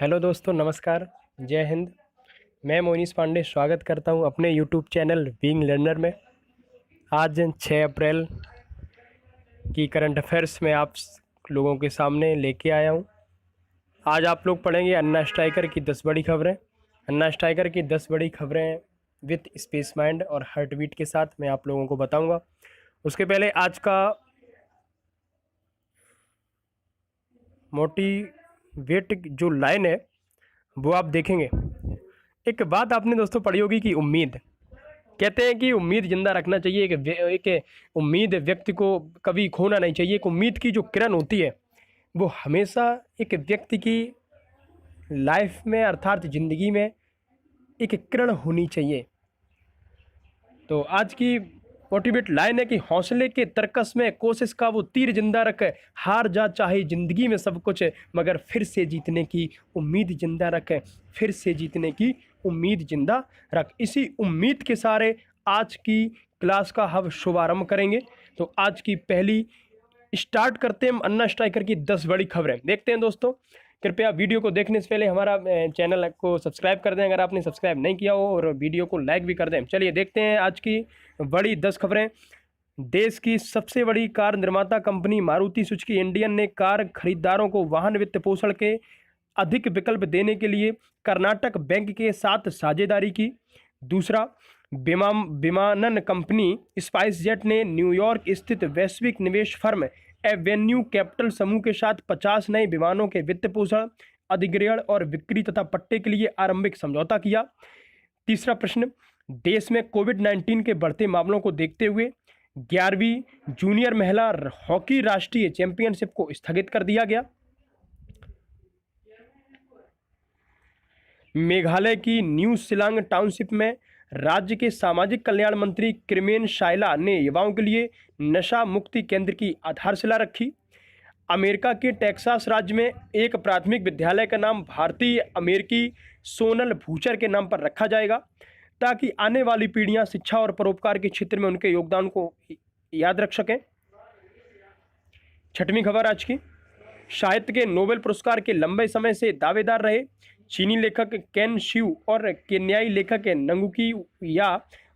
Hello दोस्तों, नमस्कार। जय हिंद। मैं मोनीश पांडे स्वागत करता हूं अपने यूट्यूब चैनल बीइंग लर्नर में। आज 6 अप्रैल की करंट अफेयर्स में आप लोगों के सामने लेके आया हूं। आज आप लोग पढ़ेंगे अन्ना स्ट्राइकर की 10 बड़ी खबरें। अन्ना स्ट्राइकर की 10 बड़ी खबरें विथ स्पेस माइंड और हार्ट बीट के साथ मैं आप लोगों को बताऊंगा। उसके पहले आज का मोटिवेट जो लाइन है वो आप देखेंगे। एक बात आपने दोस्तों पढ़ी होगी कि उम्मीद, कहते हैं कि उम्मीद जिंदा रखना चाहिए। एक उम्मीद व्यक्ति को कभी खोना नहीं चाहिए। एक उम्मीद की जो किरण होती है वो हमेशा एक व्यक्ति की लाइफ में अर्थात ज़िंदगी में एक किरण होनी चाहिए। तो आज की मोटिवेट लाइन है कि हौसले के तरकस में कोशिश का वो तीर जिंदा रख, हार जा चाहे ज़िंदगी में सब कुछ, मगर फिर से जीतने की उम्मीद जिंदा रख, फिर से जीतने की उम्मीद जिंदा रख। इसी उम्मीद के सारे आज की क्लास का हम शुभारंभ करेंगे। तो आज की पहली स्टार्ट करते हैं हम अन्ना स्ट्राइकर की 10 बड़ी खबरें। देखते हैं दोस्तों, कृपया वीडियो को देखने से पहले हमारा चैनल को सब्सक्राइब कर दें अगर आपने सब्सक्राइब नहीं किया हो, और वीडियो को लाइक भी कर दें। चलिए देखते हैं आज की बड़ी 10 खबरें। देश की सबसे बड़ी कार निर्माता कंपनी मारुति सुजुकी इंडियन ने कार खरीदारों को वाहन वित्त पोषण के अधिक विकल्प देने के लिए कर्नाटक बैंक के साथ साझेदारी की। दूसरा, विमानन कंपनी स्पाइस जेट ने न्यूयॉर्क स्थित वैश्विक निवेश फर्म एवेन्यू कैपिटल समूह के साथ 50 नए विमानों के वित्त पोषण, अधिग्रहण और बिक्री तथा पट्टे के लिए आरंभिक समझौता किया। तीसरा प्रश्न, देश में कोविड-19 के बढ़ते मामलों को देखते हुए 11वीं जूनियर महिला हॉकी राष्ट्रीय चैंपियनशिप को स्थगित कर दिया गया। मेघालय की न्यू शिलांग टाउनशिप में राज्य के सामाजिक कल्याण मंत्री किरमेन शाइला ने युवाओं के लिए नशा मुक्ति केंद्र की आधारशिला रखी। अमेरिका के टेक्सास राज्य में एक प्राथमिक विद्यालय का नाम भारतीय अमेरिकी सोनल भूचर के नाम पर रखा जाएगा, ताकि आने वाली पीढ़ियां शिक्षा और परोपकार के क्षेत्र में उनके योगदान को याद रख सकें। छठवीं खबर आज की, साहित्य के नोबेल पुरस्कार के लंबे समय से दावेदार रहे चीनी लेखक केन शिव और केन्याई लेखक नंगुकी या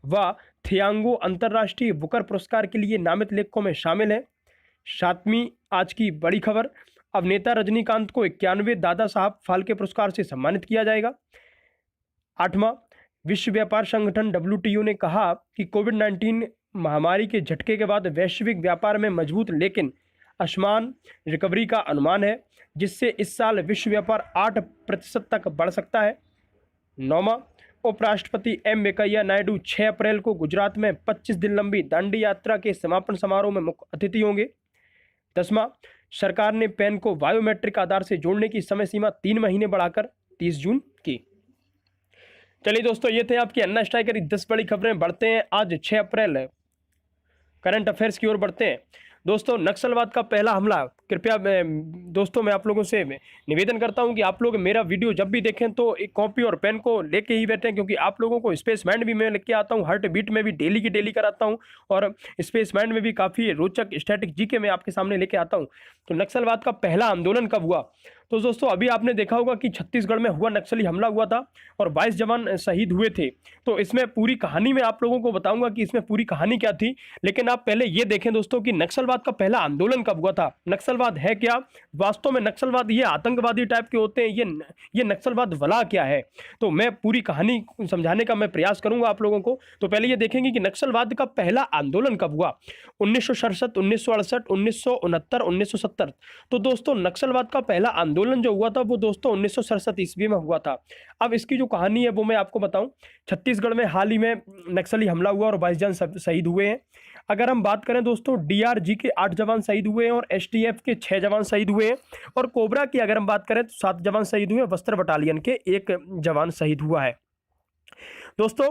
व थियांगो अंतर्राष्ट्रीय बुकर पुरस्कार के लिए नामित लेखकों में शामिल हैं। सातवीं आज की बड़ी खबर, अभिनेता रजनीकांत को 91वें दादा साहब फाल्के पुरस्कार से सम्मानित किया जाएगा। आठवां, विश्व व्यापार संगठन WTO ने कहा कि कोविड-19 महामारी के झटके के बाद वैश्विक व्यापार में मजबूत लेकिन असमान रिकवरी का अनुमान है, जिससे इस साल विश्व व्यापार 8% तक बढ़ सकता है। नौवां, उपराष्ट्रपति एम वेंकैया नायडू 6 अप्रैल को गुजरात में 25 दिन लंबी दांडी यात्रा के समापन समारोह में मुख्य अतिथि होंगे। 10वां, सरकार ने पैन को बायोमेट्रिक आधार से जोड़ने की समय सीमा 3 महीने बढ़ाकर 30 जून की। चलिए दोस्तों, ये थे आपकी अन्ना स्ट्राइकर की 10 बड़ी खबरें। बढ़ते हैं आज 6 अप्रैल करंट अफेयर्स की ओर बढ़ते हैं। दोस्तों, नक्सलवाद का पहला हमला, कृपया दोस्तों मैं आप लोगों से निवेदन करता हूं कि आप लोग मेरा वीडियो जब भी देखें तो एक कॉपी और पेन को लेके ही बैठें, क्योंकि आप लोगों को स्पेस माइंड भी मैं लेके आता हूं, हार्ट बीट में भी डेली की डेली कराता हूं, और स्पेस माइंड में भी काफ़ी रोचक स्टैटिक जीके मैं आपके सामने लेके आता हूं। तो नक्सलवाद का पहला आंदोलन कब हुआ? तो दोस्तों अभी आपने देखा होगा कि छत्तीसगढ़ में हुआ नक्सली हमला हुआ था और 22 जवान शहीद हुए थे। तो इसमें पूरी कहानी मैं आप लोगों को बताऊंगा कि इसमें पूरी कहानी क्या थी, लेकिन आप पहले ये देखें दोस्तों कि नक्सलवाद का पहला आंदोलन कब हुआ था। नक्सलवाद है क्या? वास्तव में नक्सलवाद ये आतंकवादी टाइप के होते हैं, ये नक्सलवाद वाला क्या है, तो मैं पूरी कहानी समझाने का मैं प्रयास करूंगा आप लोगों को। तो पहले ये देखेंगे कि नक्सलवाद का पहला आंदोलन कब हुआ। 1967, 1968, 1969, 1970। तो दोस्तों नक्सलवाद का पहला आंदोलन जो हुआ था वो दोस्तों 1967 ईस्वी में हुआ था। अब इसकी जो कहानी है वो मैं आपको बताऊं। छत्तीसगढ़ में हाल ही में नक्सली हमला हुआ और 22 जन शहीद हुए हैं। अगर हम बात करें दोस्तों, DRG के 8 जवान शहीद हुए हैं और STF के 6 जवान शहीद हुए हैं, और कोबरा की अगर हम बात करें तो 7 जवान शहीद हुए हैं, बस्तर बटालियन के 1 जवान शहीद हुआ है। दोस्तों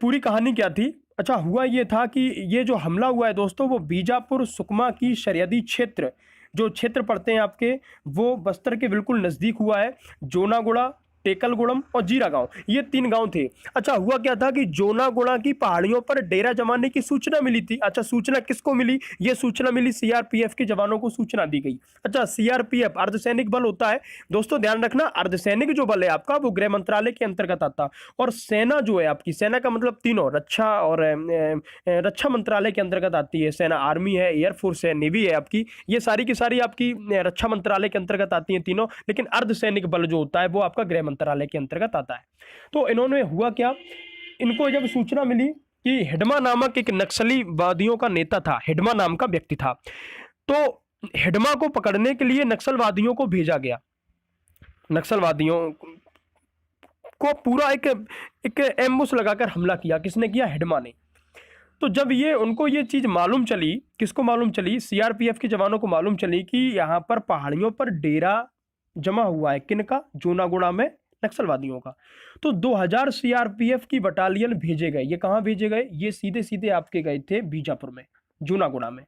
पूरी कहानी क्या थी? अच्छा, हुआ ये था कि ये जो हमला हुआ है दोस्तों वो बीजापुर सुकमा की सरहदी क्षेत्र, जो क्षेत्र पड़ते हैं आपके, वो बस्तर के बिल्कुल नज़दीक हुआ है। जोनागुड़ा, टेकलगुड़म और जीरा गांव, ये 3 गांव थे। अच्छा, हुआ क्या था कि जोनागुड़ा की पहाड़ियों पर डेरा जमाने की सूचना मिली थी। अच्छा, सूचना किसको मिली? ये सूचना मिली सीआरपीएफ के जवानों को सूचना दी गई। अच्छा, सीआरपीएफ अर्धसैनिक बल होता है दोस्तों, ध्यान रखना, अर्धसैनिक जो बल है आपका वो गृह मंत्रालय के अंतर्गत आता, और सेना जो है आपकी, सेना का मतलब तीनों, रक्षा और रक्षा मंत्रालय के अंतर्गत आती है। सेना, आर्मी है, एयरफोर्स है, नेवी है आपकी, ये सारी की सारी आपकी रक्षा मंत्रालय के अंतर्गत आती हैं तीनों, लेकिन अर्धसैनिक बल जो होता है वो आपका गृह मंत्रालय के अंतर्गत आता है। तो इन्होंने, हुआ क्या, इनको जब सूचना मिली कि हिडमा नामक एक नक्सली वादियों का नेता था, हिडमा नाम का व्यक्ति था, तो हिडमा को पकड़ने के लिए नक्सलवादियों को भेजा गया। नक्सलवादियों को पूरा एक एम्बुश लगाकर हमला किया। किसने किया? हिडमा ने। तो जब ये, उनको ये चीज मालूम चली, किसको मालूम चली? सीआरपीएफ के जवानों को मालूम चली कि यहाँ पर पहाड़ियों पर डेरा जमा हुआ है। किनका? जोनागुड़ा में नक्सलवादियों का। तो 2000 सीआरपीएफ की बटालियन भेजे गए। ये कहाँ भेजे गए? ये सीधे सीधे आपके गए थे बीजापुर में, जोनागुड़ा में।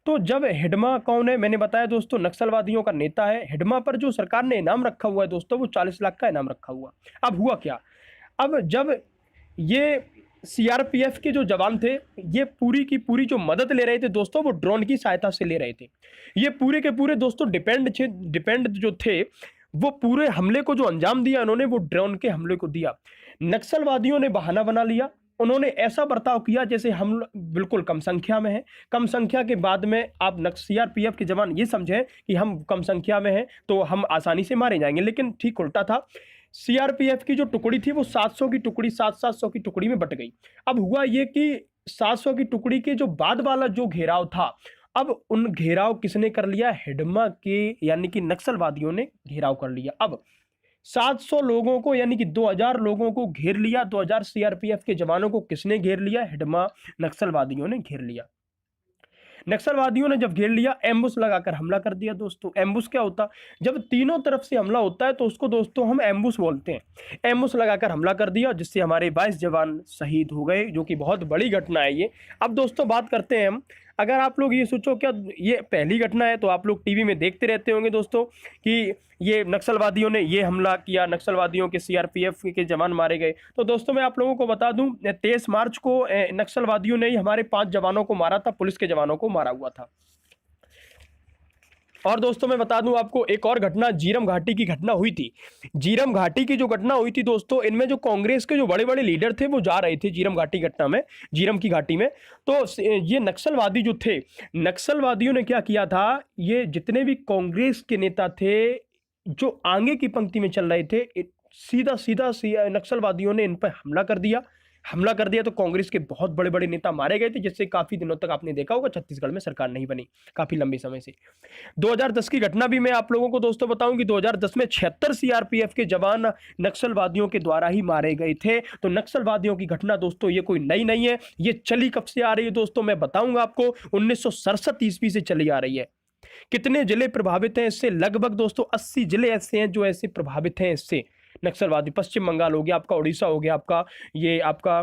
तो जब हिडमा कौन है? मैंने बताया दोस्तों, नक्सलवादियों का नेता है। हिडमा पर जो सरकार ने इनाम रखा हुआ है दोस्तों, वो 40 लाख का इनाम रखा हुआ। अब हुआ क्या, अब जब ये सीआरपीएफ के जो जवान थे, ये पूरी की पूरी जो मदद ले रहे थे दोस्तों, वो ड्रोन की सहायता से ले रहे थे। ये पूरे के पूरे दोस्तों डिपेंड जो थे, वो पूरे हमले को जो अंजाम दिया उन्होंने, वो ड्रोन के हमले को दिया। नक्सलवादियों ने बहाना बना लिया, उन्होंने ऐसा बर्ताव किया जैसे हम बिल्कुल कम संख्या में हैं। कम संख्या के बाद में आप सीआरपीएफ के जवान ये समझें कि हम कम संख्या में हैं तो हम आसानी से मारे जाएंगे, लेकिन ठीक उल्टा था। सीआरपीएफ की जो टुकड़ी थी वो 700 की टुकड़ी, 700 की टुकड़ी में बट गई। अब हुआ ये कि 700 की टुकड़ी के जो बाद वाला जो घेराव था, अब उन घेराव किसने कर लिया? हिडमा के यानी कि नक्सलवादियों ने घेराव कर लिया। अब 700 लोगों को यानी कि 2000 लोगों को घेर लिया। 2000 सीआरपीएफ के जवानों को किसने घेर लिया? हिडमा नक्सलवादियों ने घेर लिया। नक्सलवादियों ने जब घेर लिया, एम्बुश लगाकर हमला कर दिया दोस्तों। एम्बुश क्या होता? जब तीनों तरफ से हमला होता है तो उसको दोस्तों हम एम्बुश बोलते हैं। एम्बुश लगाकर हमला कर दिया, जिससे हमारे 22 जवान शहीद हो गए, जो कि बहुत बड़ी घटना है ये। अब दोस्तों बात करते हैं हम, अगर आप लोग ये सोचो क्या ये पहली घटना है, तो आप लोग टीवी में देखते रहते होंगे दोस्तों कि ये नक्सलवादियों ने ये हमला किया, नक्सलवादियों के सीआरपीएफ के जवान मारे गए। तो दोस्तों मैं आप लोगों को बता दूं, 23 मार्च को नक्सलवादियों ने ही हमारे 5 जवानों को मारा था, पुलिस के जवानों को मारा हुआ था। और दोस्तों मैं बता दूं आपको, एक और घटना जीरम घाटी की घटना हुई थी। जीरम घाटी की जो घटना हुई थी दोस्तों, इनमें जो कांग्रेस के जो बड़े बड़े लीडर थे वो जा रहे थे जीरम घाटी घटना में, जीरम की घाटी में। तो ये नक्सलवादी जो थे, नक्सलवादियों ने क्या किया था, ये जितने भी कांग्रेस के नेता थे जो आगे की पंक्ति में चल रहे थे, सीधा सीधा नक्सलवादियों ने इन पर हमला कर दिया। तो कांग्रेस के बहुत बड़े बड़े नेता मारे गए थे, जिससे काफी दिनों तक आपने देखा होगा छत्तीसगढ़ में सरकार नहीं बनी काफी लंबे समय से। 2010 की घटना भी मैं आप लोगों को दोस्तों बताऊं कि 2010 में 76 सीआरपीएफ के जवान नक्सलवादियों के द्वारा ही मारे गए थे। तो नक्सलवादियों की घटना दोस्तों ये कोई नई नहीं है, ये चली कब से आ रही है दोस्तों, मैं बताऊंगा आपको। 1967 ईस्वी से चली आ रही है। कितने जिले प्रभावित हैं इससे? लगभग दोस्तों 80 जिले ऐसे हैं जो ऐसे प्रभावित हैं इससे नक्सलवादी। पश्चिम बंगाल हो गया आपका, उड़ीसा हो गया आपका,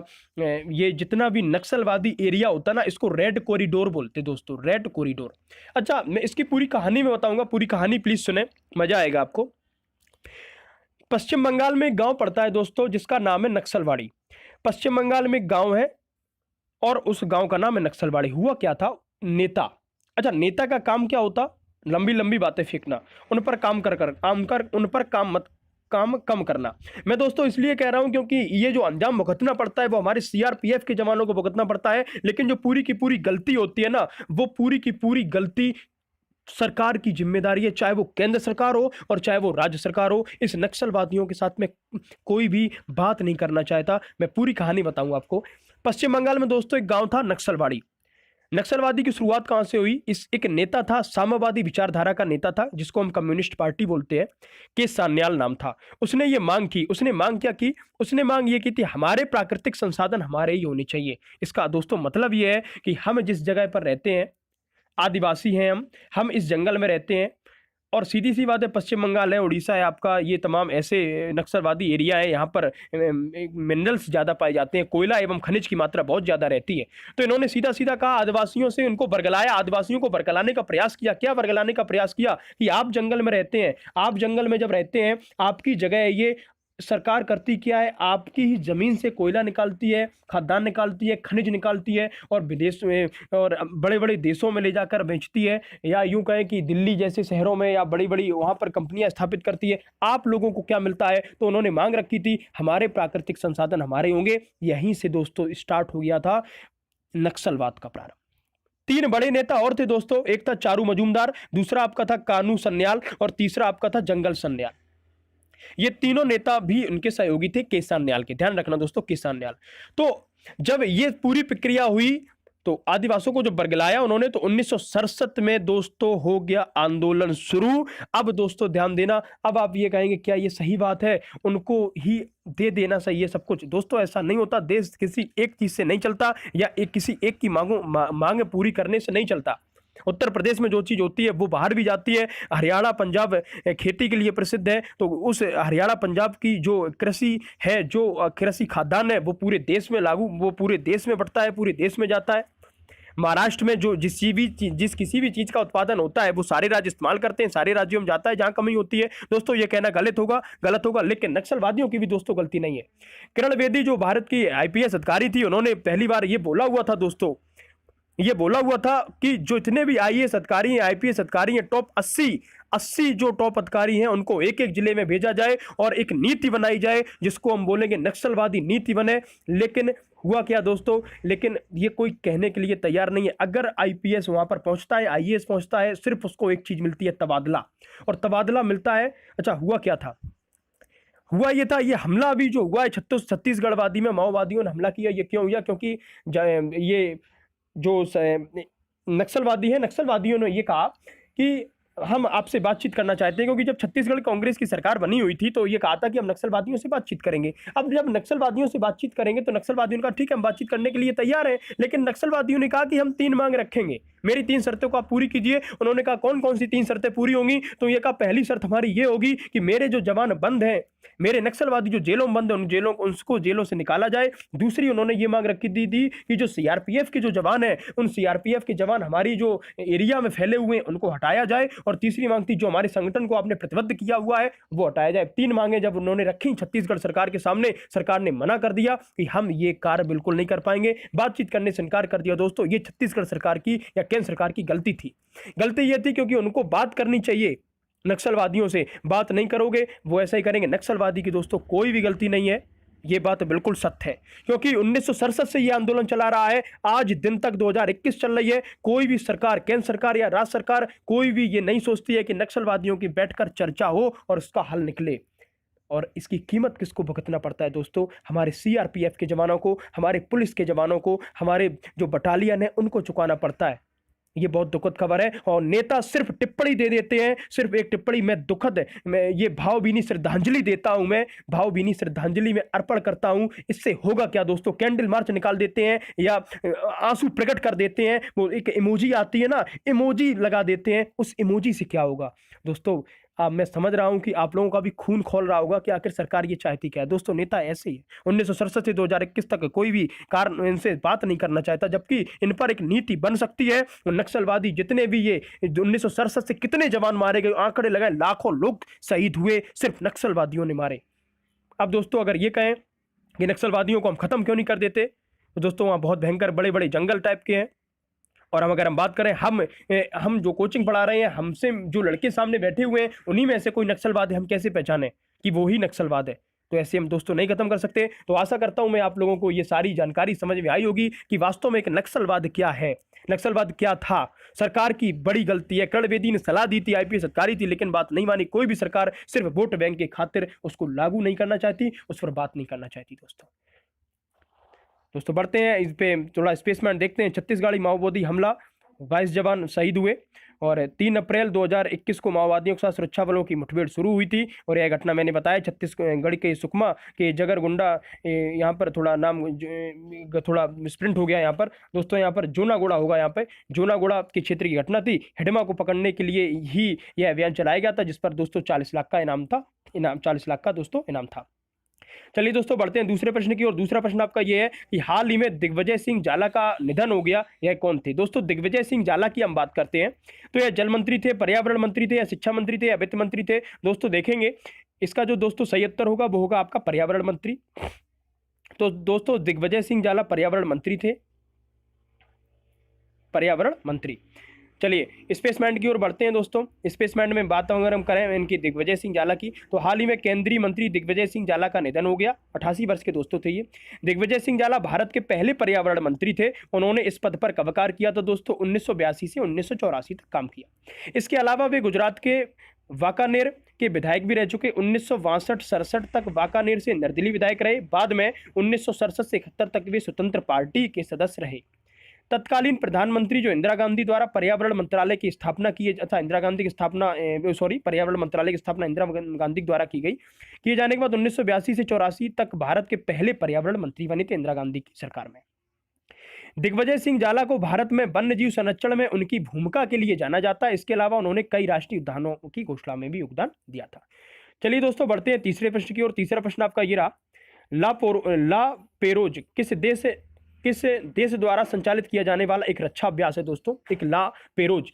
ये जितना भी नक्सलवादी एरिया होता है ना, इसको रेड कॉरिडोर बोलते दोस्तों, रेड कॉरिडोर। अच्छा, मैं इसकी पूरी कहानी में बताऊंगा, पूरी कहानी प्लीज सुने, मजा आएगा आपको। पश्चिम बंगाल में एक गांव पड़ता है दोस्तों जिसका नाम है नक्सलवाड़ी। पश्चिम बंगाल में एक गांव है और उस गांव का नाम है नक्सलवाड़ी। हुआ क्या था, नेता, अच्छा नेता का काम क्या होता? लंबी लंबी बातें फेंकना, उन पर उन पर काम कम करना। मैं दोस्तों इसलिए कह रहा हूं क्योंकि ये जो अंजाम भुगतना पड़ता है वो हमारे सीआरपीएफ के जवानों को भुगतना पड़ता है, लेकिन जो पूरी की पूरी गलती होती है ना, वो पूरी की पूरी गलती सरकार की जिम्मेदारी है, चाहे वो केंद्र सरकार हो और चाहे वो राज्य सरकार हो। इस नक्सलवादियों के साथ में कोई भी बात नहीं करना चाहता। मैं पूरी कहानी बताऊंगा आपको। पश्चिम बंगाल में दोस्तों एक गांव था नक्सलवाड़ी। नक्सलवादी की शुरुआत कहां से हुई? एक नेता था, साम्यवादी विचारधारा का नेता था, जिसको हम कम्युनिस्ट पार्टी बोलते हैं, के सान्याल नाम था। उसने ये मांग की, उसने मांग क्या की? उसने मांग ये की थी, हमारे प्राकृतिक संसाधन हमारे ही होने चाहिए। इसका दोस्तों मतलब ये है कि हम जिस जगह पर रहते हैं, आदिवासी हैं हम इस जंगल में रहते हैं, और सीधी सी बात है, पश्चिम बंगाल है, उड़ीसा है आपका, ये तमाम ऐसे नक्सलवादी एरिया है, यहाँ पर मिनरल्स ज़्यादा पाए जाते हैं, कोयला एवं खनिज की मात्रा बहुत ज़्यादा रहती है। तो इन्होंने सीधा सीधा कहा, आदिवासियों से उनको बरगलाया, आदिवासियों को बरगलाने का प्रयास किया। क्या बरगलाने का प्रयास किया? कि आप जंगल में रहते हैं, आप जंगल में जब रहते हैं, आपकी जगह है ये, सरकार करती क्या है, आपकी ही ज़मीन से कोयला निकालती है, खाद्यान्न निकालती है, खनिज निकालती है और विदेश में और बड़े-बड़े देशों में ले जाकर बेचती है, या यूँ कहें कि दिल्ली जैसे शहरों में या बड़ी-बड़ी वहाँ पर कंपनियाँ स्थापित करती है। आप लोगों को क्या मिलता है? तो उन्होंने माँग रखी थी, हमारे प्राकृतिक संसाधन हमारे होंगे। यहीं से दोस्तों स्टार्ट हो गया था नक्सलवाद का प्रारंभ। 3 बड़े नेता और थे दोस्तों, एक था चारू मजूमदार, दूसरा आपका था कान्हू सन्याल और तीसरा आपका था जंगल सन्याल। ये तीनों नेता भी उनके सहयोगी थे केसान न्याल के। ध्यान रखना दोस्तों, केसान न्याल। तो जब ये पूरी प्रक्रिया हुई तो आदिवासियों को जो बरगलाया उन्होंने, तो 1967 में दोस्तों हो गया आंदोलन शुरू। अब दोस्तों ध्यान देना, अब आप ये कहेंगे क्या ये सही बात है, उनको ही दे देना सही है सब कुछ? दोस्तों ऐसा नहीं होता। देश किसी एक चीज से नहीं चलता या किसी एक की मांग पूरी करने से नहीं चलता। उत्तर प्रदेश में जो चीज़ होती है वो बाहर भी जाती है। हरियाणा पंजाब खेती के लिए प्रसिद्ध है, तो उस हरियाणा पंजाब की जो कृषि है, जो कृषि खाद्यान्न है, वो पूरे देश में वो पूरे देश में बढ़ता है, पूरे देश में जाता है। महाराष्ट्र में जो जिस किसी भी चीज़ का उत्पादन होता है वो सारे राज्य इस्तेमाल करते हैं, सारे राज्यों में जाता है जहाँ कमी होती है। दोस्तों ये कहना गलत होगा, लेकिन नक्सलवादियों की भी दोस्तों गलती नहीं है। किरण बेदी जो भारत की आईपीएस अधिकारी थी, उन्होंने पहली बार ये बोला हुआ था दोस्तों, ये बोला हुआ था कि जो इतने भी आईएएस अधिकारी हैं, आईपीएस अधिकारी हैं, टॉप 80 जो टॉप अधिकारी हैं, उनको एक एक जिले में भेजा जाए और एक नीति बनाई जाए जिसको हम बोलेंगे नक्सलवादी नीति बने। लेकिन हुआ क्या दोस्तों, लेकिन ये कोई कहने के लिए तैयार नहीं है। अगर आईपीएस वहां पर पहुंचता है, आईएएस पहुंचता है, सिर्फ उसको एक चीज मिलती है, तबादला। और तबादला मिलता है। अच्छा हुआ क्या था? हुआ ये था, ये हमला अभी जो हुआ है छत्तीसगढ़वादी में माओवादियों ने हमला किया। ये क्यों हुआ? क्योंकि ये जो नक्सलवादी है, नक्सलवादियों ने ये कहा कि हम आपसे बातचीत करना चाहते हैं, क्योंकि जब छत्तीसगढ़ कांग्रेस की सरकार बनी हुई थी तो ये कहा था कि हम नक्सलवादियों से बातचीत करेंगे। अब जब नक्सलवादियों से बातचीत करेंगे तो नक्सलवादियों ने कहा ठीक है हम बातचीत करने के लिए तैयार हैं, लेकिन नक्सलवादियों ने कहा कि हम 3 मांग रखेंगे, मेरी 3 शर्तों को आप पूरी कीजिए। उन्होंने कहा कौन कौन सी 3 शर्तें पूरी होंगी? तो ये कहा पहली शर्त हमारी ये होगी कि मेरे जो जवान बंद हैं, मेरे नक्सलवादी जो जेलों में बंद है, उसको जेलों से निकाला जाए। दूसरी उन्होंने ये मांग रखी थी कि जो सीआरपीएफ के जो जवान हैं, उन सीआरपीएफ के जवान हमारी जो एरिया में फैले हुए हैं उनको हटाया जाए। और तीसरी मांग थी जो हमारे संगठन को आपने प्रतिबद्ध किया हुआ है वो हटाया जाए। 3 मांगे जब उन्होंने रखी छत्तीसगढ़ सरकार के सामने, सरकार ने मना कर दिया कि हम ये कार्य बिल्कुल नहीं कर पाएंगे, बातचीत करने से इनकार कर दिया। दोस्तों ये छत्तीसगढ़ सरकार की या केंद्र सरकार की गलती थी। गलती ये थी क्योंकि उनको बात करनी चाहिए, नक्सलवादियों से बात नहीं करोगे वो ऐसा ही करेंगे। नक्सलवादी की दोस्तों कोई भी गलती नहीं है, ये बात बिल्कुल सत्य है, क्योंकि 1967 से ये आंदोलन चला रहा है, आज दिन तक 2021 चल रही है। कोई भी सरकार, केंद्र सरकार या राज्य सरकार, कोई भी ये नहीं सोचती है कि नक्सलवादियों की बैठकर चर्चा हो और उसका हल निकले। और इसकी कीमत किसको भुगतना पड़ता है दोस्तों? हमारे सीआरपीएफ के जवानों को, हमारे पुलिस के जवानों को, हमारे जो बटालियन है उनको चुकाना पड़ता है। ये बहुत दुखद खबर है। और नेता सिर्फ टिप्पणी दे देते हैं, सिर्फ एक टिप्पणी में दुखद, मैं ये भावभीनी श्रद्धांजलि देता हूं, मैं भावभीनी श्रद्धांजलि में अर्पण करता हूं। इससे होगा क्या दोस्तों? कैंडल मार्च निकाल देते हैं या आंसू प्रकट कर देते हैं, वो एक इमोजी आती है ना, इमोजी लगा देते हैं, उस इमोजी से क्या होगा दोस्तों? अब मैं समझ रहा हूं कि आप लोगों का भी खून खोल रहा होगा कि आखिर सरकार ये चाहती क्या है। दोस्तों नेता ऐसे ही है, 1967 से 2021 तक कोई भी कारण इनसे बात नहीं करना चाहता, जबकि इन पर एक नीति बन सकती है। नक्सलवादी जितने भी ये 1967 से कितने जवान मारे गए, आंकड़े लगाए, लाखों लोग शहीद हुए, सिर्फ नक्सलवादियों ने मारे। अब दोस्तों अगर ये कहें कि नक्सलवादियों को हम खत्म क्यों नहीं कर देते, तो दोस्तों वहाँ बहुत भयंकर बड़े बड़े जंगल टाइप के हैं। और अगर हम बात करें, हम जो कोचिंग पढ़ा रहे हैं, हमसे जो लड़के सामने बैठे हुए हैं, उन्हीं में से कोई नक्सलवाद है, हम कैसे पहचाने कि वो ही नक्सलवाद है? तो ऐसे हम दोस्तों नहीं खत्म कर सकते। तो आशा करता हूं मैं आप लोगों को ये सारी जानकारी समझ में आई होगी कि वास्तव में एक नक्सलवाद क्या है, नक्सलवाद क्या था। सरकार की बड़ी गलती है। किरण बेदी ने सलाह दी थी, आईपीएस अधिकारी थी, लेकिन बात नहीं मानी। कोई भी सरकार सिर्फ वोट बैंक की खातिर उसको लागू नहीं करना चाहती, उस पर बात नहीं करना चाहती। दोस्तों बढ़ते हैं इस पे थोड़ा स्पेसमैन देखते हैं। छत्तीसगढ़ी माओवादी हमला, 22 जवान शहीद हुए। और 3 अप्रैल 2021 को माओवादियों के साथ सुरक्षा बलों की मुठभेड़ शुरू हुई थी। और यह घटना मैंने बताया छत्तीसगढ़ के सुकमा के जगरगुंडा, यहाँ पर थोड़ा नाम थोड़ा मिसप्रिंट हो गया यहाँ पर दोस्तों, यहाँ पर जोनागोड़ा होगा, यहाँ पे जोनागोड़ा के क्षेत्र की घटना थी। हिडमा को पकड़ने के लिए ही यह अभियान चलाया गया था, जिस पर दोस्तों 40 लाख का इनाम था, 40 लाख का दोस्तों इनाम था। चलिए दोस्तों बढ़ते हैं दूसरे प्रश्न की ओर। दूसरा प्रश्न आपका यह है कि हाल ही में दिग्विजय सिंह जाला का निधन हो गया, यह कौन थे? दोस्तों दिग्विजय सिंह जाला की हम बात करते हैं तो यह जल मंत्री थे, पर्यावरण मंत्री थे, या शिक्षा मंत्री थे, या वित्त मंत्री थे? दोस्तों देखेंगे इसका जो दोस्तों सही उत्तर होगा वो होगा आपका पर्यावरण मंत्री। तो दोस्तों दिग्विजय सिंह जाला पर्यावरण मंत्री थे, पर्यावरण मंत्री। चलिए स्पेसमैन की ओर बढ़ते हैं दोस्तों। स्पेसमैन में बात अगर हम करें इनकी दिग्विजय सिंह जाला की, तो हाल ही में केंद्रीय मंत्री दिग्विजय सिंह जाला का निधन हो गया। 88 वर्ष के दोस्तों थे ये। दिग्विजय सिंह जाला भारत के पहले पर्यावरण मंत्री थे। उन्होंने इस पद पर कब कार्य किया था दोस्तों? 1982 से 1984 तक काम किया। इसके अलावा वे गुजरात के वांकानेर के विधायक भी रह चुके। 1962-67 तक वांकानेर से निर्दलीय विधायक रहे। बाद में 1967 से 71 तक वे स्वतंत्र पार्टी के सदस्य रहे। तत्कालीन प्रधानमंत्री जो इंदिरा गांधी द्वारा पर्यावरण मंत्रालय की स्थापना की था, इंदिरा गांधी की स्थापना पर्यावरण मंत्रालय की स्थापना इंदिरा गांधी द्वारा की गई। किए जाने के बाद 1982 से 84 तक भारत के पहले पर्यावरण मंत्री बने थे इंदिरा गांधी की सरकार में। दिग्विजय सिंह जाला को भारत में वन्य जीव संरक्षण में उनकी भूमिका के लिए जाना जाता है। इसके अलावा उन्होंने कई राष्ट्रीय उद्यानों की घोषणा में भी योगदान दिया था। चलिए दोस्तों बढ़ते हैं तीसरे प्रश्न की ओर। तीसरा प्रश्न आपका ये रहा, ला पेरोज किस देश द्वारा संचालित किया जाने वाला एक रक्षा अभ्यास है दोस्तों? एक ला पेरोज,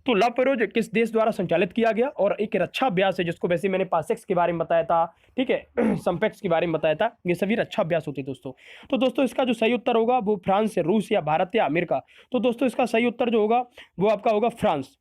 तो ला पेरोज किस देश द्वारा संचालित किया गया और एक रक्षा अभ्यास है, जिसको वैसे मैंने पासेक्स के बारे में बताया था, ठीक है, संपेक्स के बारे में बताया था। ये सभी रक्षा अभ्यास होते हैं दोस्तों। तो दोस्तों इसका जो सही उत्तर होगा वो फ्रांस, रूस या भारत या अमेरिका। तो दोस्तों इसका सही उत्तर जो होगा वो आपका होगा फ्रांस।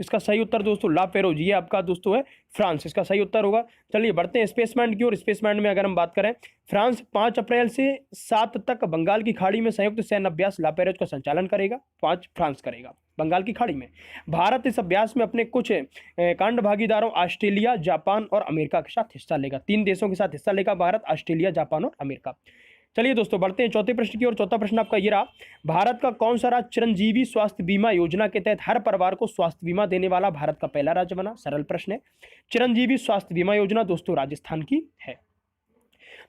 इसका सही उत्तर दोस्तों ला पेरोज, ये आपका दोस्तों है फ्रांस, इसका सही उत्तर होगा। चलिए बढ़ते हैं स्पेसमैन की ओर। स्पेसमैन में अगर हम बात करें, फ्रांस 5 अप्रैल से 7 तक बंगाल की खाड़ी में संयुक्त सैन्य अभ्यास ला पेरोज का संचालन करेगा। 5 फ्रांस करेगा बंगाल की खाड़ी में। भारत इस अभ्यास में अपने कुछ कांड भागीदारों ऑस्ट्रेलिया, जापान और अमेरिका के साथ हिस्सा लेगा। 3 देशों के साथ हिस्सा लेगा भारत, ऑस्ट्रेलिया, जापान और अमेरिका। चलिए दोस्तों बढ़ते हैं चौथे प्रश्न की ओर। चौथा प्रश्न आपका ये रहा, भारत का कौन सा राज्य चिरंजीवी स्वास्थ्य बीमा योजना के तहत हर परिवार को स्वास्थ्य बीमा देने वाला भारत का पहला राज्य बना? सरल प्रश्न है। चिरंजीवी स्वास्थ्य बीमा योजना दोस्तों राजस्थान की है।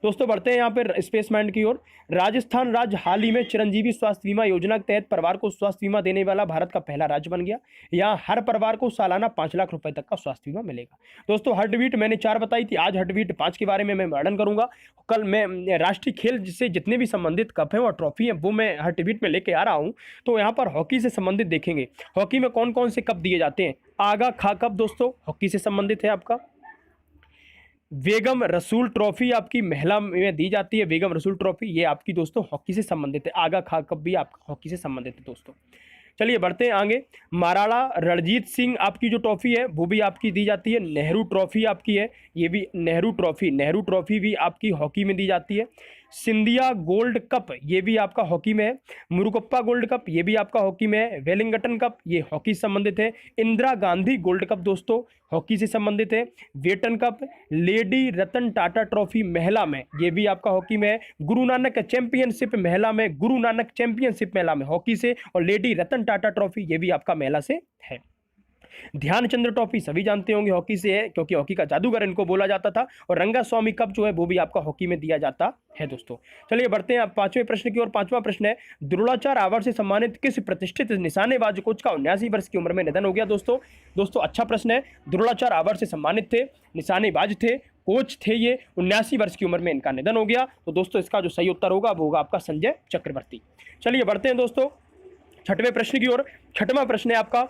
दोस्तों बढ़ते हैं यहाँ पे स्पेसमैन की ओर। राजस्थान राज्य हाल ही में चिरंजीवी स्वास्थ्य बीमा योजना के तहत परिवार को स्वास्थ्य बीमा देने वाला भारत का पहला राज्य बन गया। यहाँ हर परिवार को सालाना 5 लाख रुपए तक का स्वास्थ्य बीमा मिलेगा। दोस्तों हार्टबीट मैंने 4 बताई थी, आज हार्टबीट 5 के बारे में मैं वर्णन करूंगा। कल मैं राष्ट्रीय खेल से जितने भी संबंधित कप हैं और ट्रॉफी हैं वो मैं हार्टबीट में लेके आ रहा हूँ। तो यहाँ पर हॉकी से संबंधित देखेंगे, हॉकी में कौन कौन से कप दिए जाते हैं। आगा खा कप दोस्तों हॉकी से संबंधित है आपका। बेगम रसूल ट्रॉफी आपकी महिला में दी जाती है, बेगम रसूल ट्रॉफी, ये आपकी दोस्तों हॉकी से संबंधित है। आगा खा कप भी आपका हॉकी से संबंधित है दोस्तों। चलिए बढ़ते हैं आगे। महाराणा रणजीत सिंह आपकी जो ट्रॉफी है वो भी आपकी दी जाती है। नेहरू ट्रॉफी आपकी है, ये भी नेहरू ट्रॉफी भी आपकी हॉकी में दी जाती है। सिंधिया गोल्ड कप ये भी आपका हॉकी में है। मुरुगप्पा गोल्ड कप ये भी आपका हॉकी में है। वेलिंगटन कप ये हॉकी से संबंधित है। इंदिरा गांधी गोल्ड कप दोस्तों हॉकी से संबंधित है। वेटन cup, lady Ratan Tata trophy महिला में ये भी आपका हॉकी में है। गुरु नानक चैंपियनशिप महिला में, गुरु नानक चैंपियनशिप महिला में हॉकी से, और लेडी रतन टाटा ट्रॉफी ये भी आपका महिला से है। ध्यानचंद्र ट्रॉफी सभी जानते होंगे हॉकी से है, क्योंकि हॉकी का जादूगर इनको बोला जाता था। और रंगास्वामी कप जो है वो भी आपका हॉकी में दिया जाता है दोस्तों। चलिए बढ़ते हैं अब 5वें प्रश्न की ओर। 5वां प्रश्न है, द्रोणाचार्य अवार्ड से सम्मानित किस प्रतिष्ठित निशानेबाज कोच का 79 वर्ष की उम्र में निधन हो गया दोस्तों अच्छा प्रश्न है। द्रोणाचार्य अवार्ड से सम्मानित थे, निशानेबाज थे, कोच थे, ये 79 वर्ष की उम्र में इनका निधन हो गया। तो दोस्तों इसका जो सही उत्तर होगा वो होगा आपका संजय चक्रवर्ती। चलिए बढ़ते हैं दोस्तों 6वें प्रश्न की ओर। 6वां प्रश्न है आपका,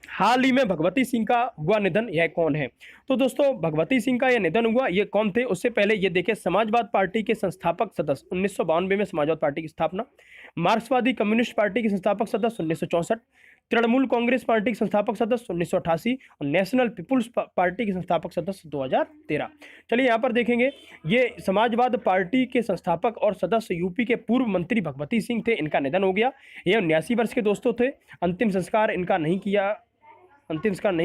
हाल ही में भगवती सिंह का हुआ निधन, यह कौन है? तो दोस्तों भगवती सिंह का यह निधन हुआ, ये कौन थे? उससे पहले ये देखें, समाजवाद पार्टी के संस्थापक सदस्य 1992 में समाजवाद पार्टी की स्थापना, मार्क्सवादी कम्युनिस्ट पार्टी के संस्थापक सदस्य 1964, तृणमूल कांग्रेस पार्टी के संस्थापक सदस्य 1988 और नेशनल पीपुल्स पार्टी के संस्थापक सदस्य 2013। चलिए यहाँ पर देखेंगे, ये समाजवाद पार्टी के संस्थापक और सदस्य यूपी के पूर्व मंत्री भगवती सिंह थे, इनका निधन हो गया। ये 79 वर्ष के दोस्तों थे। अंतिम संस्कार नहीं किया जाएगा, अंतिम संस्कार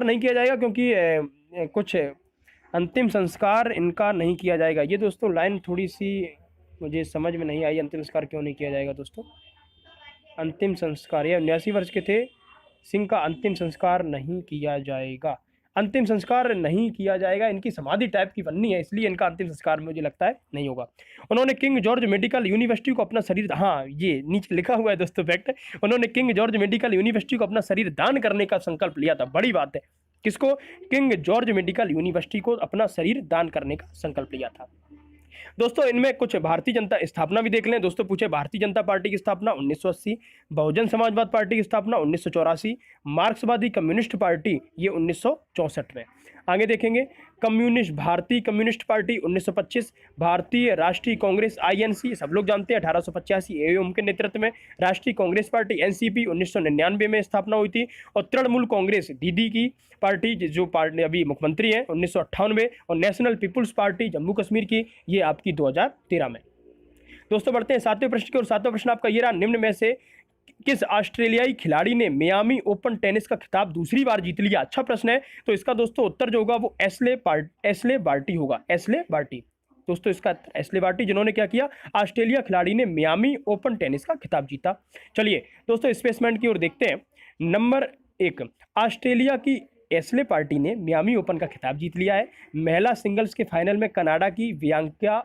नहीं किया जाएगा, क्योंकि कुछ अंतिम संस्कार इनका नहीं किया जाएगा। ये दोस्तों लाइन थोड़ी सी मुझे समझ में नहीं आई, अंतिम संस्कार क्यों नहीं किया जाएगा दोस्तों? अंतिम संस्कार, ये 79 वर्ष के थे, सिंह का अंतिम संस्कार नहीं किया जाएगा। अंतिम संस्कार नहीं किया जाएगा, इनकी समाधि टाइप की बननी है, इसलिए इनका अंतिम संस्कार मुझे लगता है नहीं होगा। उन्होंने किंग जॉर्ज मेडिकल यूनिवर्सिटी को अपना शरीर, हाँ ये नीचे लिखा हुआ है दोस्तों फैक्ट, उन्होंने किंग जॉर्ज मेडिकल यूनिवर्सिटी को अपना शरीर दान करने का संकल्प लिया था। बड़ी बात है, किसको? किंग जॉर्ज मेडिकल यूनिवर्सिटी को अपना शरीर दान करने का संकल्प लिया था। दोस्तों इनमें कुछ भारतीय जनता स्थापना भी देख लें। दोस्तों पूछे भारतीय जनता पार्टी की स्थापना 1980, बहुजन समाजवाद पार्टी की स्थापना 1984, मार्क्सवादी कम्युनिस्ट पार्टी ये 1964 में। आगे देखेंगे भारतीय कम्युनिस्ट पार्टी 1925, भारतीय राष्ट्रीय कांग्रेस आईएनसी सब लोग जानते हैं 1885 एवं के नेतृत्व में, राष्ट्रीय कांग्रेस पार्टी एनसीपी 1999 में स्थापना हुई थी, और तृणमूल कांग्रेस दीदी की पार्टी जो पार्टी अभी मुख्यमंत्री है 1998, और National People's Party Jammu Kashmir की ये आपकी 2013 में। दोस्तों बढ़ते हैं सातवें प्रश्न की, और सातवां प्रश्न आपका ये रहा, निम्न में से किस ऑस्ट्रेलियाई खिलाड़ी ने मियामी ओपन टेनिस का खिताब दूसरी बार जीत लिया? अच्छा प्रश्न है। तो इसका दोस्तों उत्तर जो होगा वो एस्ले बार्टी होगा, एस्ले बार्टी। दोस्तों इसका एस्ले बार्टी, जिन्होंने क्या किया, ऑस्ट्रेलिया खिलाड़ी ने मियामी ओपन टेनिस का खिताब जीता। चलिए दोस्तों स्पेसमेंट की ओर देखते हैं। नंबर 1, ऑस्ट्रेलिया की एस्ले बार्टी ने मियामी ओपन का खिताब जीत लिया है। महिला सिंगल्स के फाइनल में कनाडा की बियांका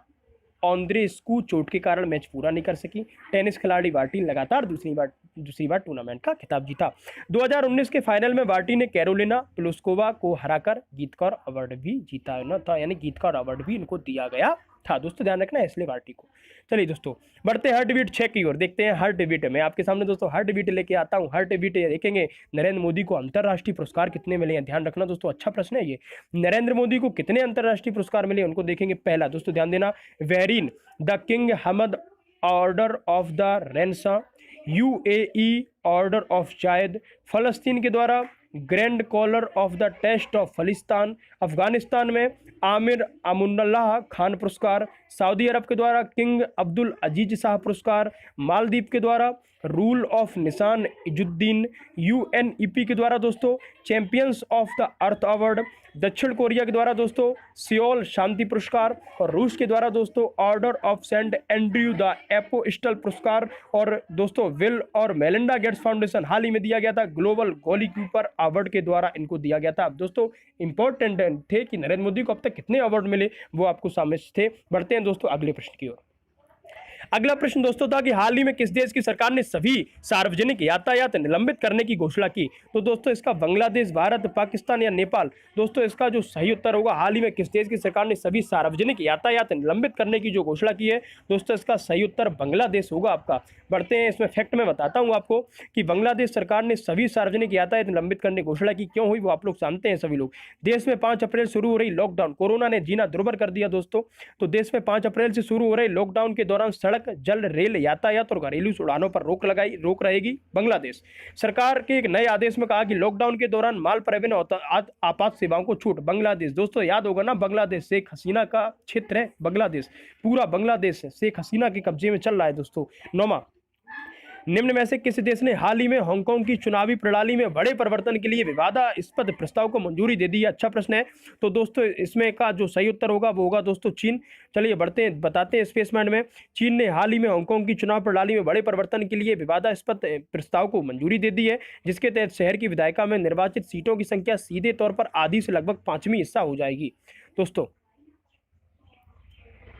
ऑन्द्रेस्कू चोट के कारण मैच पूरा नहीं कर सकी। टेनिस खिलाड़ी बार्टी लगातार दूसरी बार टूर्नामेंट का खिताब जीता। 2019 के फाइनल में बार्टी ने कैरोलिना प्लिस्कोवा को हराकर गीतकार अवार्ड भी जीता न था, यानी गीतकार अवार्ड भी इनको दिया गया था। दोस्तों ध्यान रखना एस्ले बार्टी को। चलिए दोस्तों बढ़ते हैं हार्ट बीट चेक की ओर, देखते हैं हार्ट बीट। मैं आपके सामने दोस्तों हार्ट बीट लेके आता हूं। हार्ट बीट देखेंगे, नरेंद्र मोदी को अंतर्राष्ट्रीय पुरस्कार कितने मिले हैं? ध्यान रखना दोस्तों, अच्छा प्रश्न है ये। नरेंद्र मोदी को कितने अंतर्राष्ट्रीय पुरस्कार मिले उनको देखेंगे। पहला दोस्तों ध्यान देना, Bahrain the king Hamad order of the Renaissance, UAE order of Zayed, फलस्तीन के द्वारा grand collar of the state of फलिस्तान, अफगानिस्तान में आमिर अमुन्नल्लाह खान पुरस्कार, सऊदी अरब के द्वारा किंग अब्दुल अजीज शाह पुरस्कार, मालदीव के द्वारा रूल ऑफ निशान इजुद्दीन, यूएनईपी के द्वारा दोस्तों champions of the earth award, दक्षिण कोरिया के द्वारा दोस्तों सियोल शांति पुरस्कार, और रूस के द्वारा दोस्तों Order of Saint Andrew the Apostle पुरस्कार, और दोस्तों विल और मेलिंडा गेट्स फाउंडेशन हाल ही में दिया गया था ग्लोबल गोलकीपर अवार्ड के द्वारा इनको दिया गया था। अब दोस्तों इंपॉर्टेंट थे कि नरेंद्र मोदी को अब तक कितने अवार्ड मिले वो आपको सामने थे। बढ़ते हैं दोस्तों अगले प्रश्न की ओर। अगला प्रश्न दोस्तों था कि हाल ही में किस देश की सरकार ने सभी सार्वजनिक यातायात निलंबित करने की घोषणा की? तो दोस्तों इसका बांग्लादेश, भारत, पाकिस्तान या नेपाल। दोस्तों इसका जो सही उत्तर होगा, हाल ही में किस देश की सरकार ने सभी सार्वजनिक यातायात निलंबित करने की जो घोषणा की है, दोस्तों इसका सही उत्तर बांग्लादेश होगा आपका। बढ़ते हैं इसमें फैक्ट में बताता हूँ आपको कि बांग्लादेश सरकार ने सभी सार्वजनिक यातायात निलंबित करने की घोषणा की। क्यों हुई वो आप लोग जानते हैं सभी लोग। देश में 5 अप्रैल शुरू हो रही लॉकडाउन, कोरोना ने जीना दुर्भर कर दिया दोस्तों। तो देश में 5 अप्रैल से शुरू हो रहे लॉकडाउन के दौरान सड़क, जल, रेल यातायात और घरेलू उड़ानों पर रोक रहेगी बांग्लादेश सरकार के एक नए आदेश में कहा कि लॉकडाउन के दौरान माल परिवहन और आपात सेवाओं को छूट। बांग्लादेश दोस्तों याद होगा ना, बांग्लादेश शेख हसीना का क्षेत्र है। बांग्लादेश, पूरा बांग्लादेश शेख हसीना के कब्जे में चल रहा है दोस्तों। 9वां, निम्न में से किस देश ने हाल ही में हांगकांग की चुनावी प्रणाली में बड़े परिवर्तन के लिए विवादास्पद प्रस्ताव को मंजूरी दे दी है? अच्छा प्रश्न है। तो दोस्तों इसमें का जो सही उत्तर होगा वो होगा दोस्तों चीन। चलिए बढ़ते हैं, बताते हैं स्पेसमैन में। चीन ने हाल ही में हांगकांग की चुनाव प्रणाली में बड़े परिवर्तन के लिए विवादास्पद प्रस्ताव को मंजूरी दे दी है, जिसके तहत शहर की विधायिका में निर्वाचित सीटों की संख्या सीधे तौर पर आधी से लगभग 5वीं हिस्सा हो जाएगी। दोस्तों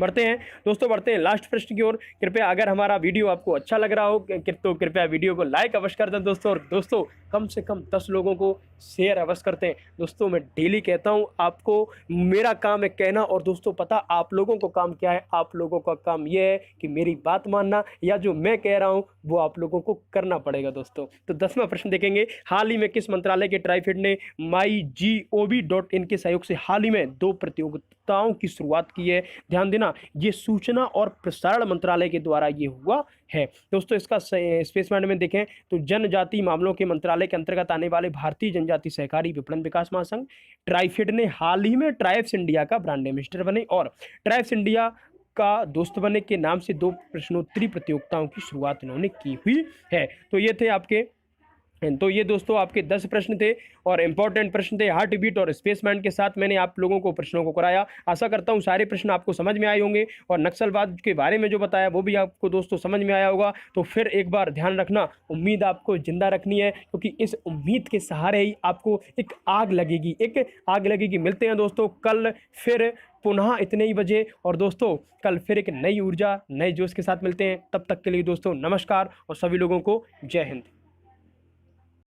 बढ़ते हैं लास्ट प्रश्न की ओर। कृपया अगर हमारा वीडियो आपको अच्छा लग रहा हो तो कृपया वीडियो को लाइक अवश्य कर दें दोस्तों, और दोस्तों कम से कम 10 लोगों को शेयर अवश्य करते हैं। दोस्तों मैं डेली कहता हूं आपको, मेरा काम है कहना, और दोस्तों पता आप लोगों को काम क्या है? आप लोगों का काम यह है कि मेरी बात मानना, या जो मैं कह रहा हूं वो आप लोगों को करना पड़ेगा दोस्तों। तो 10वां प्रश्न देखेंगे, हाल ही में किस मंत्रालय के ट्राइफेड ने mygov.in के सहयोग से हाल ही में 2 प्रतियोगिताओं की शुरुआत की है? ध्यान देना, ये सूचना और प्रसारण मंत्रालय के द्वारा ये हुआ है दोस्तों। इसका स्पेसमैन में देखें तो जनजातीय मामलों के मंत्रालय के अंतर्गत आने वाले भारतीय जनजाति सहकारी विपणन विकास महासंघ ट्राइफेड ने हाल ही में ट्राइब्स इंडिया का ब्रांड एम्बेसडर बने, और ट्राइब्स इंडिया का दोस्त बने के नाम से 2 प्रश्नोत्तरी प्रतियोगिताओं की शुरुआत इन्होंने की हुई है। तो ये थे आपके, तो ये दोस्तों आपके 10 प्रश्न थे और इंपॉर्टेंट प्रश्न थे। हार्ट बीट और स्पेसमैन के साथ मैंने आप लोगों को प्रश्नों को कराया। आशा करता हूँ सारे प्रश्न आपको समझ में आए होंगे, और नक्सलवाद के बारे में जो बताया वो भी आपको दोस्तों समझ में आया होगा। तो फिर एक बार ध्यान रखना, उम्मीद आपको जिंदा रखनी है, क्योंकि इस उम्मीद के सहारे ही आपको एक आग लगेगी। मिलते हैं दोस्तों कल फिर पुनः इतने ही बजे, और दोस्तों कल फिर एक नई ऊर्जा, नए जोश के साथ मिलते हैं। तब तक के लिए दोस्तों नमस्कार, और सभी लोगों को जय हिंद।